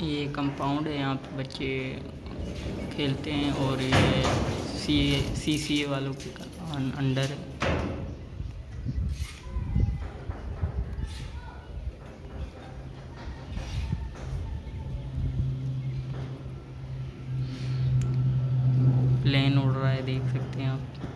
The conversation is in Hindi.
ये कंपाउंड है, यहाँ पे बच्चे खेलते हैं और ये सी वालों के अंडर है। प्लेन उड़ रहा है, देख सकते हैं आप।